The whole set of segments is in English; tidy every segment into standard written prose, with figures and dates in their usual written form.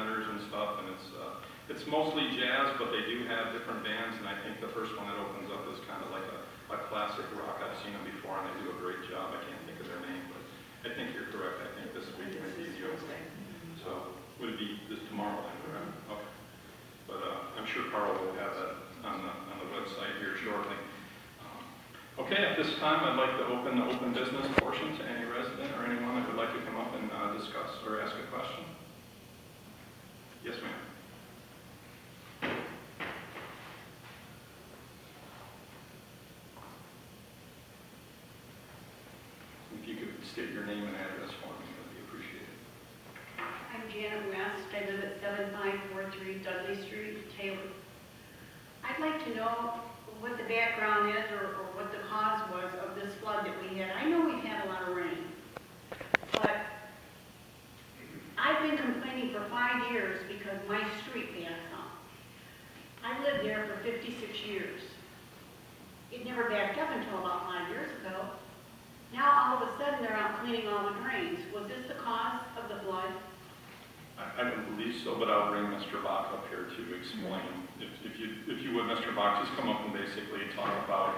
presenters and stuff, and it's mostly jazz, but they do have different bands, and I think the first one that opens up is kind of like a classic rock. I've seen them before, and they do a great job. I can't think of their name, but I think you're correct. I think this week might be the opening. So would it be this tomorrow then, correct? Okay. But I'm sure Carl will have that on the website here shortly. Okay, at this time, I'd like to open the open business portion to any resident or anyone that would like to come up and discuss or ask a question. Yes, ma'am. If you could state your name and address for me, that would be appreciated. I'm Janet West. I live at 7543 Dudley Street, Taylor. I'd like to know what the background is or what the cause was of this flood that we had. I know we've had a lot of rain, but I've been complaining for 5 years because my street backs up. I lived there for 56 years. It never backed up until about 5 years ago. Now all of a sudden they're out cleaning all the drains. Was this the cause of the flood? I don't believe so, but I'll bring Mr. Bach up here to explain. If you would, Mr. Bach, just come up and basically talk about,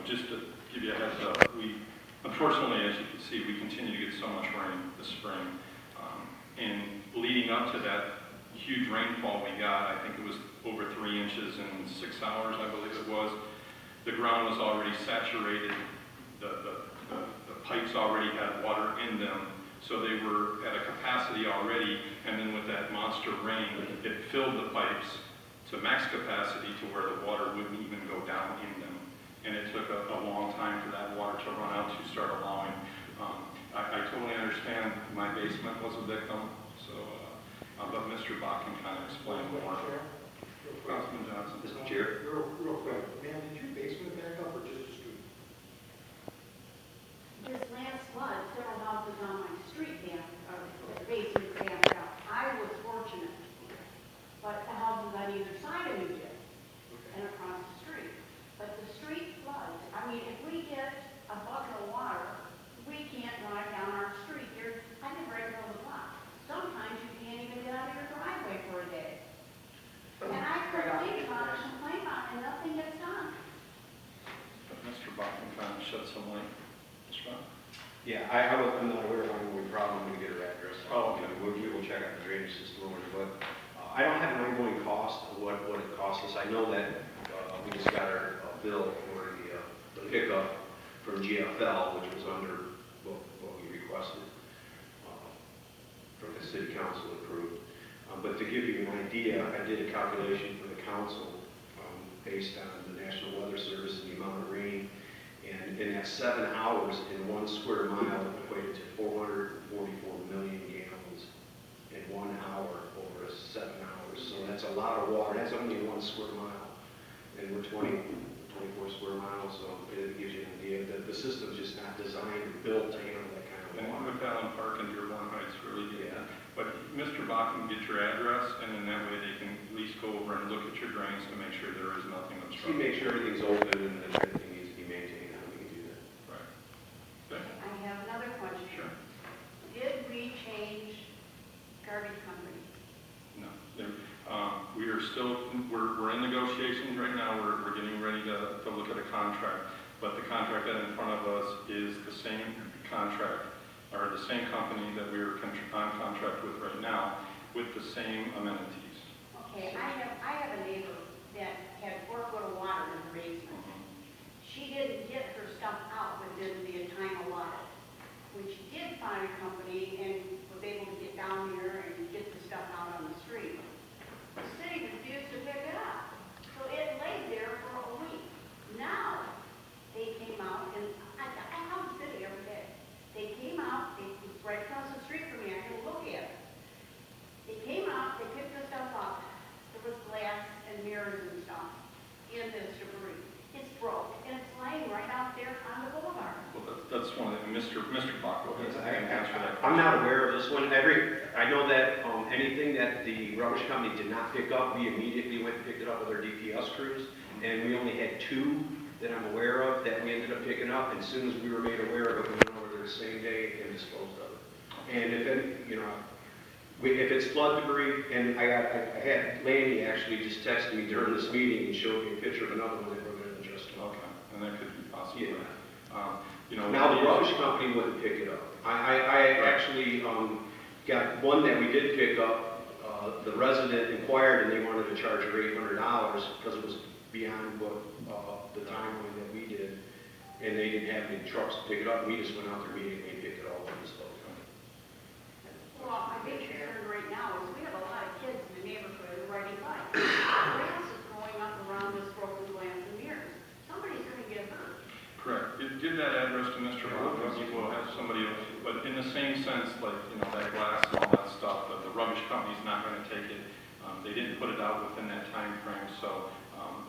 just to give you a heads up, unfortunately, as you can see, we continue to get so much rain this spring. And leading up to that huge rainfall we got, I think it was over 3 inches in 6 hours, I believe it was. The ground was already saturated. The pipes already had water in them. So they were at a capacity already, and then with that monster rain, it filled the pipes to max capacity to where the water wouldn't even go down in them. And it took a long time for that water to run out to start allowing. I totally understand my basement was a victim, so but Mr. Bach can kind of explain more. Councilman Johnson. Mr. Chair. Real quick, ma'am, did your basement back up or just the street? This last flood, several houses on my street the basement backed up. I was fortunate, but the houses on either side of me did, and across the street. But the street floods. I mean, if we get a bucket of water, we can't drive down our street. I live right below the block. Sometimes you can't even get out of your driveway for a day. And I complain about it, and nothing gets done. But Mr. Bach can kind of shed some light. Mr. Bach? Yeah, I'm not aware of any problem when we get her address. Oh, okay. We will check out the drainage system over there, but I don't have an ongoing cost of what it costs us. I know that we just got our bill for the pickup from GFL, which was under what we requested from the city council approved. But to give you an idea, I did a calculation for the council based on the National Weather Service and the amount of rain. And in that 7 hours in 1 square mile equated to 444 million gallons in 1 hour over 7 hours. So that's a lot of water. That's only 1 square mile. And we're 24 square miles, so it gives you an idea that the system's just not designed or built to handle that kind of And water. with Allen Park and Dearborn Heights really get that. But Mr. Bach can get your address, and then that way they can at least go over and look at your drains to make sure there is nothing We obstructed. make sure everything's open and that everything needs to be maintained, and we can do that. Right. Okay. I have another question. Sure. Did we change garbage company? No. We are still, we're in negotiations right now. We're getting ready to look at a contract. But the contract that in front of us is the same contract, or the same company that we're on contract with right now, with the same amenities. Okay, I have a neighbor that had 4 foot of water in her basement. She didn't get her stuff out within the time allotted. When she did find a company and was able to get down here and get the stuff out on the street, the city refused to pick it up. So it lay there for a week. Now, they came out, and I call the city every day. They came out, it's right across the street from me, I can look at it. They came out, they picked the stuff up. There was glass and mirrors and stuff in this debris. It's broke, and it's laying right out there on the boulevard. Well, that's one of the, Mr. Bach, go ahead. I can answer that I'm question. not aware of this one. I know that anything that the rubbish company did not pick up, we immediately went and picked it up with our DPS crews, and we only had 2 that I'm aware of that we ended up picking up. And as soon as we were made aware of it, we went over there the same day and disposed of it. And if any, If it's flood debris, and I had Lanny actually just text me during this meeting and showed me a picture of another one that we're going to address. Okay, and that could be possible. Yeah. You know. Now, the rubbish company wouldn't pick it up. I actually got one that we did pick up. The resident inquired and they wanted to charge her $800 because it was beyond what the timeline that we did. And they didn't have any trucks to pick it up. We just went out there immediately and picked it all up and stuff. Well, my big concern right now is we have a lot of kids in the neighborhood riding bikes. Grass is growing up around this broken glass and mirrors. Somebody's gonna get hurt. Correct. Give that address to Mr. Bob, we'll have somebody else. But in the same sense, like, you know, that glass and all that stuff, the rubbish company's not gonna take it. They didn't put it out within that time frame, so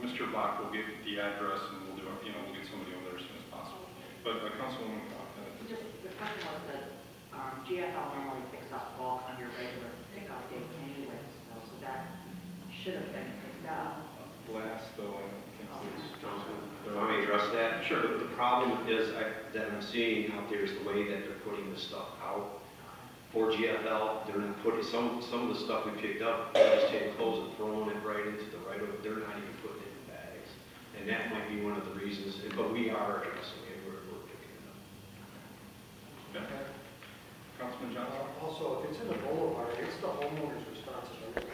Mr. Block will get the address and we'll do it, you know, we'll get somebody over there as soon as possible. But Councilwoman Block, Just the question was that GFL normally picks up bulk on your regular pickup date anyway, so that should have been picked up. glass, though, I think Let me address that. Sure. The problem is that I'm seeing out there is the way that they're putting this stuff out. For GFL, they're not putting, some of the stuff we picked up, they're just taking clothes and throwing it right into the right of, they're not even putting it in bags. And that might be one of the reasons, but we are addressing it, we're picking it up. Okay. Councilman Johnson? Also, if it's in the boulevard, it's the homeowner's responsibility.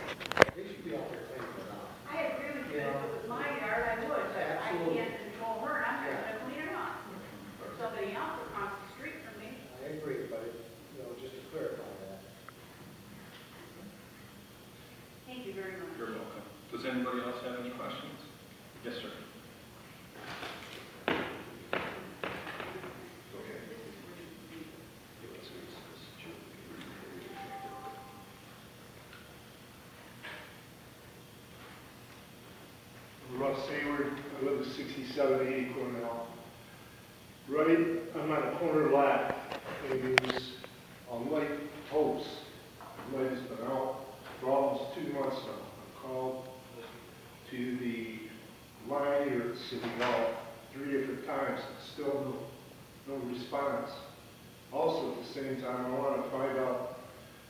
They should be out there cleaning it out. I agree with you. If it was my yard, I would, but I Absolutely. can't control her, and I'm just gonna clean it up. Or somebody else across the street from me. I agree, but, just to clarify that. Thank you very much. You're welcome. Does anybody else have any questions? Yes, sir. Okay. Russ Hayward, I live at 6780 Cornell. Right, I'm on the corner lot, and there's a light post. The light has been out for almost 2 months now. I've called to the line here at City Hall 3 different times, still no response. Also, at the same time, I want to find out,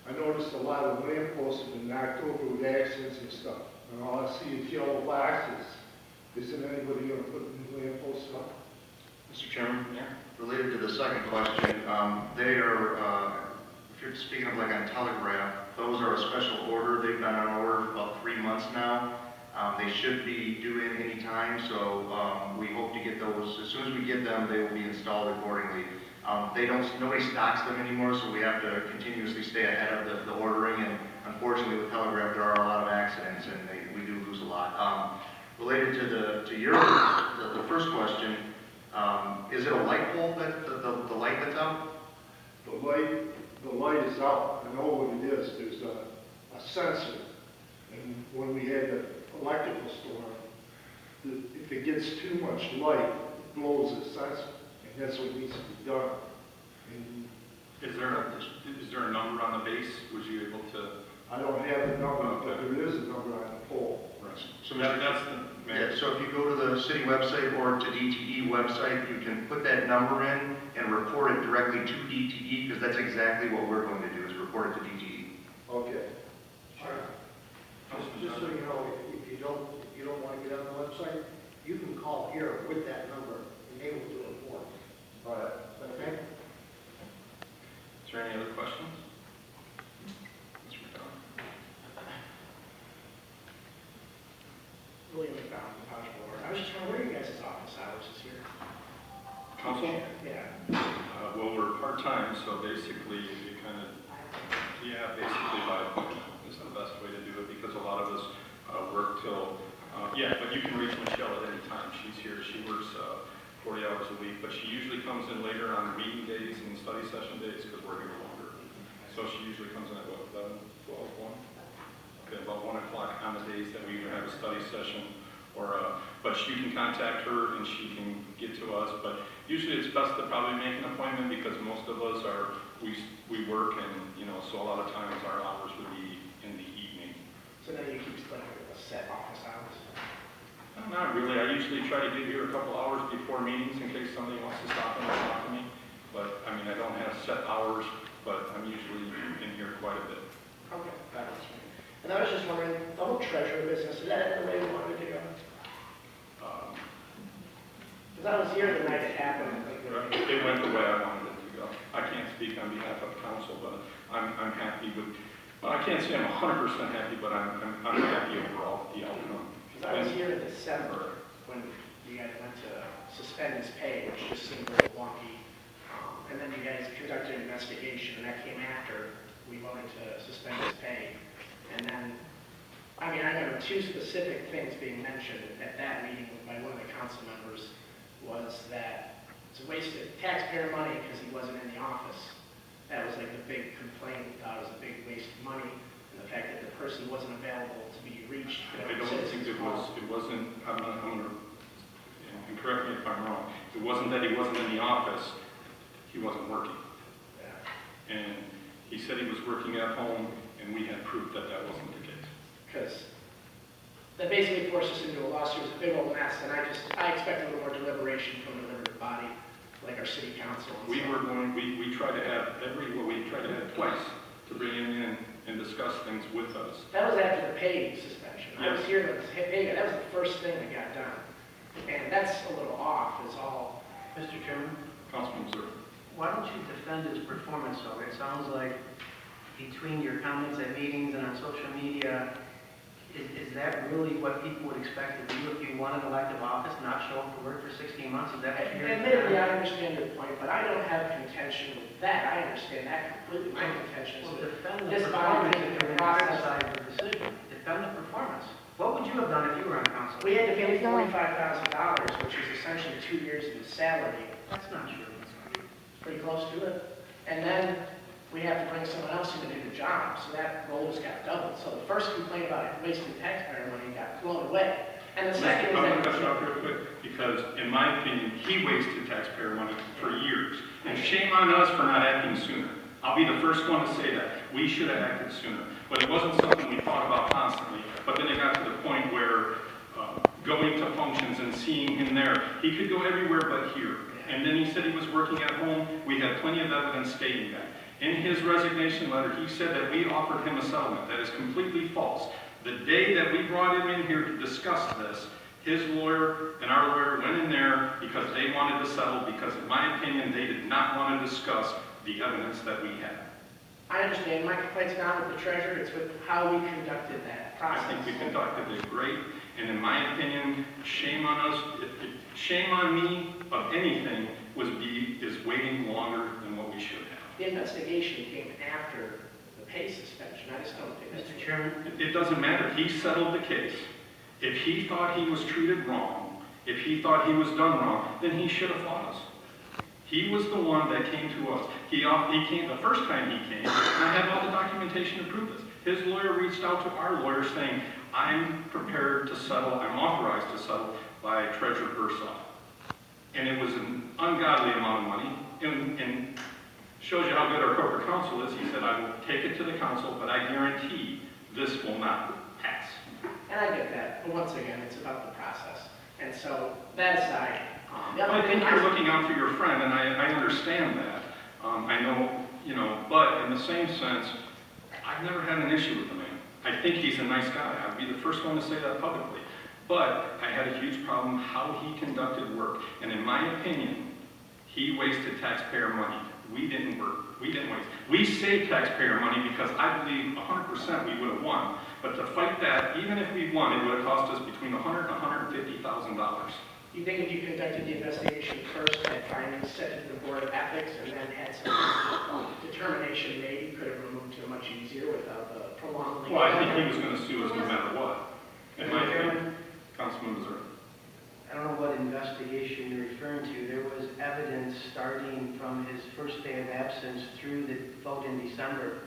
I noticed a lot of lamp posts have been knocked over with accidents and stuff. And all I see is yellow boxes. Isn't anybody going to put new lamp posts up? Mr. Chairman? Yeah. Related to the second question, they are, if you're speaking of like on telegraph, those are a special order. They've been on order for about 3 months now. They should be due in any time, so we hope to get those. As soon as we get them, they will be installed accordingly. Nobody stocks them anymore, so we have to continuously stay ahead of the ordering. And unfortunately, with telegraph, there are a lot of accidents, and we do lose a lot. Related to the first question, is it a light pole that the light that's out? The light is out. I know what it is. There's a sensor. And when we had the electrical storm, if it gets too much light, it blows the sensor. And that's what needs to be done. And Is there a number on the base? Was you able to? I don't have the number, but there is a number on the pole. Right. So That's the. Yeah, so if you go to the city website or to DTE website, you can put that number in and report it directly to DTE, because that's exactly what we're going to do, is report it to DTE. Okay. Just so you know, if you don't want to get on the website, you can call here with that number, and they will do it for you. All right. Okay? Is there any other questions? Mr. McDonald? William McDonald, Dodge Board. I was just wondering, what are you guys' office hours this year? Council? Yeah. Well, we're part-time, so basically you kind of, basically by appointment is the best way to do it, because a lot of us work till, but you can reach Michelle at any time. She's here, she works 40 hours a week, but she usually comes in later on meeting days and study session days because we're here longer. So she usually comes in at what, 11, 12, 1? Okay, about 1 o'clock on the days that we either have a study session or, but she can contact her and she can get to us. But usually it's best to probably make an appointment, because most of us we work, and, so a lot of times our hours would be in the evening. So now you keep like a set office hours? Not really. I usually try to get here a couple hours before meetings in case somebody wants to stop in and talk to me. But, I don't have set hours, but I'm usually in here quite a bit. Okay, that was me. And I was just wondering, the whole treasurer business, is that the way you wanted to go? Because I was here the night it happened. It went the way I wanted it to go. I can't speak on behalf of council, but I'm happy with, well, I can't say I'm 100% happy, but I'm happy overall with the outcome. Because I was here in December when you guys went to suspend his pay, which just seemed a little wonky. And then you guys conducted an investigation, and that came after we voted to suspend his pay. And then, I mean, I remember two specific things being mentioned at that meeting by one of the council members was that it's a waste of taxpayer money because he wasn't in the office. That was like the big complaint, we thought it was a big waste of money, and the fact that the person wasn't available to be reached. I don't think it wasn't, I'm gonna, and correct me if I'm wrong, it wasn't that he wasn't in the office, he wasn't working. Yeah. And he said he was working at home, and we had proof that that wasn't the case. Because that basically forced us into a lawsuit. It was a big old mess, and I expect a little more deliberation from the deliberative body, like our city council. We tried to have we tried to have twice to bring him in and discuss things with us. That was after the pay suspension. I was Yes. here, the pay, that was the first thing that got done. And that's a little off, is all. Mr. Chairman, Councilman Zerb. why don't you defend his performance though? It sounds like between your comments at meetings and on social media, is that really what people would expect of you if you won an elective office, not show up to work for 16 months? Is that what you're Admittedly, I understand your point, but I don't have contention with that. I understand that completely. My contention is Well, that defend the this performance body if you're going to criticize the decision. Defend the performance. What would you have done if you were on council? we had to pay $45,000, which is essentially 2 years of his salary. That's not true. Pretty close to it. And then we have to bring someone else in to do the job, so that role just got doubled. So the first complaint about wasting taxpayer money got blown away. And the second I'm is going to that... cut you off real quick, because in my opinion, he wasted taxpayer money for years. And shame on us for not acting sooner. I'll be the first one to say that. We should have acted sooner. But it wasn't something we thought about constantly. But then it got to the point where going to functions and seeing him there, he could go everywhere but here. And then he said he was working at home. We had plenty of evidence stating that. In his resignation letter, he said that we offered him a settlement. That is completely false. The day that we brought him in here to discuss this, his lawyer and our lawyer went in there because they wanted to settle, because in my opinion, they did not want to discuss the evidence that we had. I understand. My complaint's not with the treasurer, it's with how we conducted that process. I think we conducted it great, and in my opinion, shame on us, shame on me of anything is waiting longer than what we should have. The investigation came after the pay suspension. I just don't think that's... Mr. Chairman, It doesn't matter. He settled the case. If he thought he was treated wrong, if he thought he was done wrong, then he should have fought us. He was the one that came to us. He came the first time he came, and I have all the documentation to prove this. His lawyer reached out to our lawyer saying, I'm prepared to settle, I'm authorized to settle by Treasurer Bourassa. And it was an ungodly amount of money, and shows you how good our corporate counsel is. He said, I will take it to the council, but I guarantee this will not pass. And I get that, but once again, it's about the process. And so, that aside, I think you're looking out for your friend, and I understand that. I know, but in the same sense, I've never had an issue with the man. I think he's a nice guy. I'd be the first one to say that publicly. But I had a huge problem how he conducted work. And in my opinion, he wasted taxpayer money. We didn't work. We didn't waste. We saved taxpayer money because I believe 100% we would have won. But to fight that, even if we won, it would have cost us between $100,000 and $150,000. You think if you conducted the investigation first, had findings sent to the Board of Ethics, and then had some determination made, you could have removed it much easier without the prolonged legal... Well, I think he was going to sue us no matter what. In my opinion, Councilman Missouri. I don't know what investigation you're referring to. There was evidence starting from his first day of absence through the vote in December.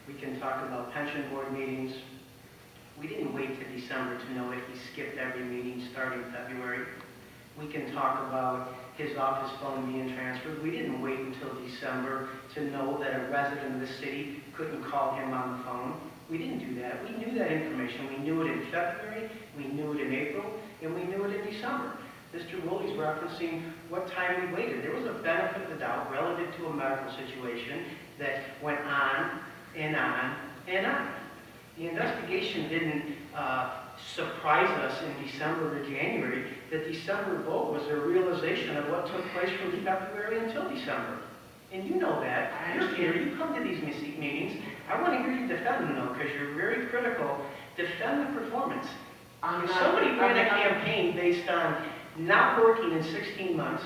We can talk about pension board meetings. We didn't wait to December to know that he skipped every meeting starting February. We can talk about his office phone being transferred. We didn't wait until December to know that a resident of the city couldn't call him on the phone. We didn't do that. We knew that information. We knew it in February, we knew it in April, and we knew it in December. Mr. Woolley's referencing what time we waited. There was a benefit of the doubt relative to a medical situation that went on and on and on. The investigation didn't surprise us in December or January. The December vote was a realization of what took place from February until December. And you know that. You're here, you come to these meetings. I want to hear you defend them though, because you're very critical. Defend the performance. If somebody ran a campaign based on not working in 16 months,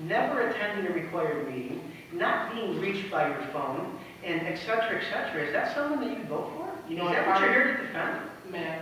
never attending a required meeting, not being reached by your phone, and et cetera, is that someone that you vote for? You know Is that what, what you're here to defend? Matt,